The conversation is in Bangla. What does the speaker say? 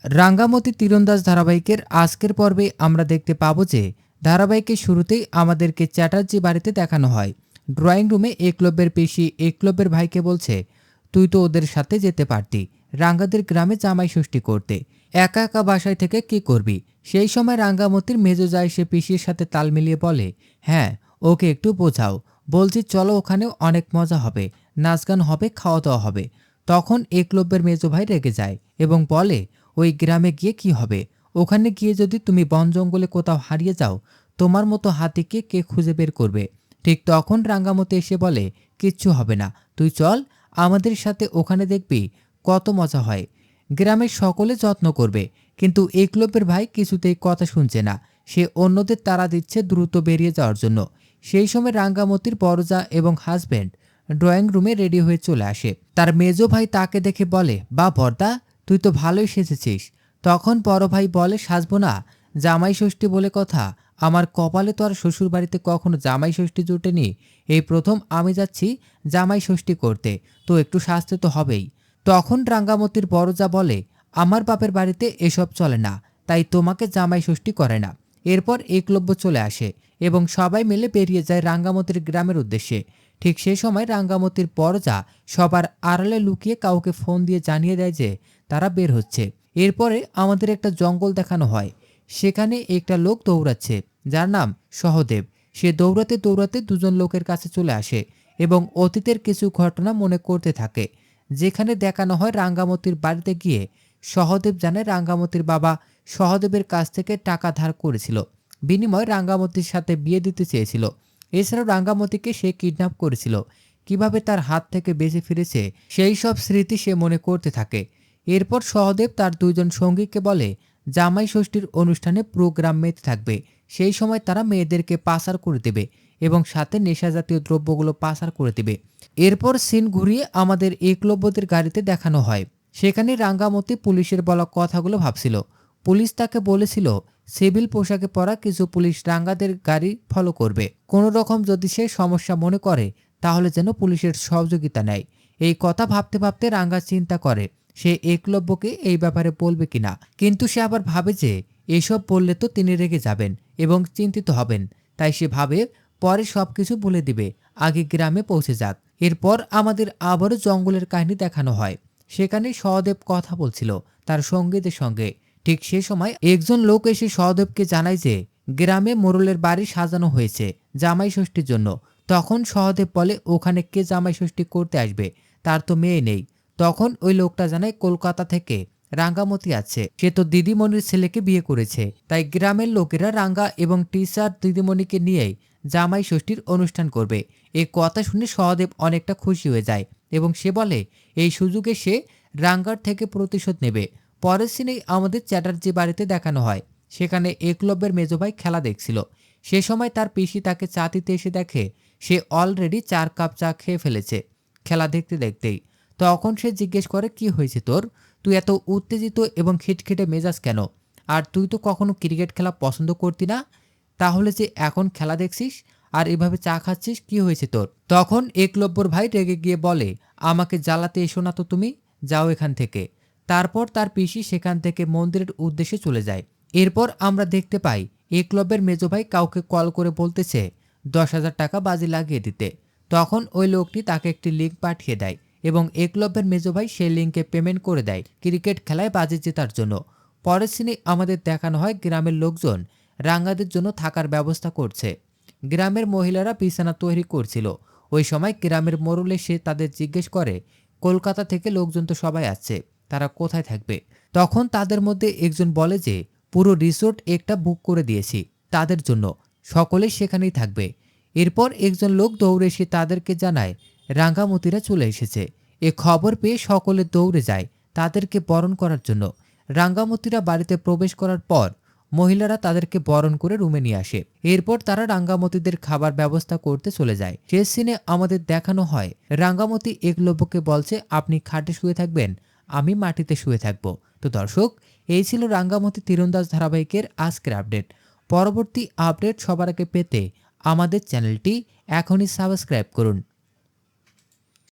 রাঙ্গামতি তীরন্দাজ ধারাবাহিকের আজকের পর্বে আমরা দেখতে পাবো যে ধারাবাহিকের শুরুতেই আমাদেরকে চ্যাটার্জি বাড়িতে দেখানো হয়। ড্রয়িং রুমে একলব্যের পেশি একলব্যের ভাইকে বলছে, তুই তো ওদের সাথে যেতে পারতি রাঙ্গাদের গ্রামে জামাই ষষ্ঠী করতে, একা একা বাসায় থেকে কি করবি। সেই সময় রাঙ্গামতির মেজো যায় সে পিসির সাথে তাল মিলিয়ে বলে, হ্যাঁ ওকে একটু বোঝাও, বলছি চলো ওখানেও অনেক মজা হবে, নাচ গান হবে, খাওয়া দাওয়া হবে। তখন একলব্যের মেজো ভাই রেগে যায় এবং বলে, ওই গ্রামে গিয়ে কি হবে, ওখানে গিয়ে যদি তুমি বন জঙ্গলে কোথাও হারিয়ে যাও, তোমার মতো হাতিকে কে খুঁজে বের করবে। ঠিক তখন রাঙ্গামতি এসে বলে, কিচ্ছু হবে না, তুই চল আমাদের সাথে, ওখানে দেখবি কত মজা হয়, গ্রামের সকলে যত্ন করবে। কিন্তু একলব্যের ভাই কিছুতেই কথা শুনছে না, সে অন্যদের তাড়া দিচ্ছে দ্রুত বেরিয়ে যাওয়ার জন্য। সেই সময় রাঙ্গামতির বড়জা এবং হাজব্যান্ড ড্রয়িং রুমে রেডি হয়ে চলে আসে। তার মেজো ভাই তাকে দেখে বলে, বা বর্দা তুই তো ভালোই সেজেছিস। তখন বড় ভাই বলে, সাজবো না, জামাই ষষ্ঠী বলে কথা, আমার কপালে তো আর শ্বশুর বাড়িতে কখনো জামাই ষষ্ঠী জুটেনি, এই প্রথম আমি যাচ্ছি জামাই ষষ্ঠী করতে, তো একটু সাজতে তো হবেই। তখন রাঙ্গামতির বড়জা বলে, আমার বাপের বাড়িতে এসব চলে না, তাই তোমাকে জামাই ষষ্ঠী করে না। এরপর একলব্য চলে আসে এবং সবাই মিলে বেরিয়ে যায় রাঙ্গামতির গ্রামের উদ্দেশ্যে। ঠিক সেই সময় রাঙ্গামতির বড়জা সবার আড়ালে লুকিয়ে কাউকে ফোন দিয়ে জানিয়ে দেয় যে তারা বের হচ্ছে। এরপরে আমাদের একটা জঙ্গল দেখানো হয়, সেখানে একটা লোক দৌড়াচ্ছে যার নাম সহদেব। সে দৌড়াতে দৌড়াতে দুজন লোকের কাছে চলে আসে এবং অতীতের কিছু ঘটনা মনে করতে থাকে। যেখানে দেখানো হয় রাঙ্গামতির বাড়িতে গিয়ে সহদেব জানায় রাঙ্গামতির বাবা সহদেবের কাছ থেকে টাকা ধার করেছিল, বিনিময়ে রাঙ্গামতির সাথে বিয়ে দিতে চেয়েছিল। এছাড়াও রাঙ্গামতিকে সে কিডন্যাপ করেছিল, কিভাবে তার হাত থেকে বেঁচে ফিরেছে সেই সব স্মৃতি সে মনে করতে থাকে। এরপর সহদেব তার দুইজন সঙ্গীকে বলে, জামাই ষষ্ঠীর অনুষ্ঠানে প্রোগ্রাম মেতে থাকবে, সেই সময় তারা মেয়েদেরকে পাচার করে দেবে এবং সাথে নেশাজাতীয় দ্রব্যগুলো পাচার করে দেবে। এরপর সিন ঘুরিয়ে আমাদের একলব্যদের গাড়িতে দেখানো হয়। সেখানে রাঙ্গামতি পুলিশের বলা কথাগুলো ভাবছিল। পুলিশ তাকে বলেছিল সিভিল পোশাকে পরা কিছু পুলিশ রাঙ্গাদের গাড়ি ফলো করবে, কোনো রকম যদি সে সমস্যা মনে করে তাহলে যেন পুলিশের সহযোগিতা নেয়। এই কথা ভাবতে ভাবতে রাঙ্গা চিন্তা করে সে একলব্যকে এই ব্যাপারে বলবে কিনা, কিন্তু সে আবার ভাবে যে এসব বললে তো তিনি রেগে যাবেন এবং চিন্তিত হবেন, তাই সে ভাবে পরে সবকিছু বলে দিবে, আগে গ্রামে পৌঁছে যাক। এরপর আমাদের আবারও জঙ্গলের কাহিনী দেখানো হয়। সেখানে সহদেব কথা বলছিল তার সঙ্গীদের সঙ্গে। ঠিক সে সময় একজন লোক এসে সহদেবকে জানায় যে গ্রামে মোড়লের বাড়ি সাজানো হয়েছে জামাই ষষ্ঠীর জন্য। তখন সহদেব বলে, ওখানে কে জামাই ষষ্ঠী করতে আসবে, তার তো মেয়ে নেই। তখন ওই লোকটা জানায় কলকাতা থেকে রাঙ্গামতি আছে, সে তো দিদিমণির ছেলেকে বিয়ে করেছে, তাই গ্রামের লোকেরা রাঙ্গা এবং টিচার দিদিমণিকে নিয়েই জামাই ষষ্ঠীর অনুষ্ঠান করবে। এই কথা শুনে সহদেব অনেকটা খুশি হয়ে যায় এবং সে বলে এই সুযোগে সে রাঙ্গার থেকে প্রতিশোধ নেবে। পরের সিনেই আমাদের চ্যাটার্জি বাড়িতে দেখানো হয়। সেখানে একলব্যের মেজভাই খেলা দেখছিল। সে সময় তার পিসি তাকে চা দিতে এসে দেখে সে অলরেডি 4 কাপ চা খেয়ে ফেলেছে খেলা দেখতে দেখতেই। তখন সে জিজ্ঞেস করে, কি হয়েছে তোর, তুই এত উত্তেজিত এবং খিটখিটে মেজাজ কেন, আর তুই তো কখনো ক্রিকেট খেলা পছন্দ করতি না, তাহলে যে এখন খেলা দেখছিস আর এভাবে চা খাচ্ছিস, কি হয়েছে তোর। তখন একলব্যর ভাই রেগে গিয়ে বলে, আমাকে জ্বালাতে এসো না তো তুমি, যাও এখান থেকে। তারপর তার পিসি সেখান থেকে মন্দিরের উদ্দেশ্যে চলে যায়। এরপর আমরা দেখতে পাই একলব্যের মেজো ভাই কাউকে কল করে বলতেছে 10,000 টাকা বাজি লাগিয়ে দিতে। তখন ওই লোকটি তাকে একটি লিঙ্ক পাঠিয়ে দেয় এবং একলব্যের মেজো ভাই সেই লিঙ্কে পেমেন্ট করে দেয় ক্রিকেট খেলায় বাজি জেতার জন্য। পরের সিনে আমাদের দেখানো হয় গ্রামের লোকজন রাঙ্গাদের জন্য থাকার ব্যবস্থা করছে। গ্রামের মহিলারা বিছানা তৈরি করছিল। ওই সময় গ্রামের মোড়ল এসে তাদের জিজ্ঞেস করে, কলকাতা থেকে লোকজন তো সবাই আসছে, তারা কোথায় থাকবে। তখন তাদের মধ্যে একজন বলে যে পুরো রিসোর্ট একটা বুক করে দিয়েছি তাদের জন্য, সকলেই সেখানেই থাকবে। এরপর একজন লোক দৌড়ে এসে তাদেরকে জানায় রাঙ্গামতিরা চলে এসেছে। এ খবর পেয়ে সকলে দৌড়ে যায় তাদেরকে বরণ করার জন্য। রাঙ্গামতিরা বাড়িতে প্রবেশ করার পর মহিলারা তাদেরকে বরণ করে রুমে নিয়ে আসে। এরপর তারা রাঙ্গামতিদের খাবার ব্যবস্থা করতে চলে যায়। শেষ সিনে আমাদের দেখানো হয় রাঙ্গামতি একলব্যকে বলছে, আপনি খাটে শুয়ে থাকবেন, আমি মাটিতে শুয়ে থাকবো। তো দর্শক, এই ছিল রাঙ্গামতি তীরন্দাজ ধারাবাহিকের আজকের আপডেট। পরবর্তী আপডেট সবার আগে পেতে আমাদের চ্যানেলটি এখনই সাবস্ক্রাইব করুন।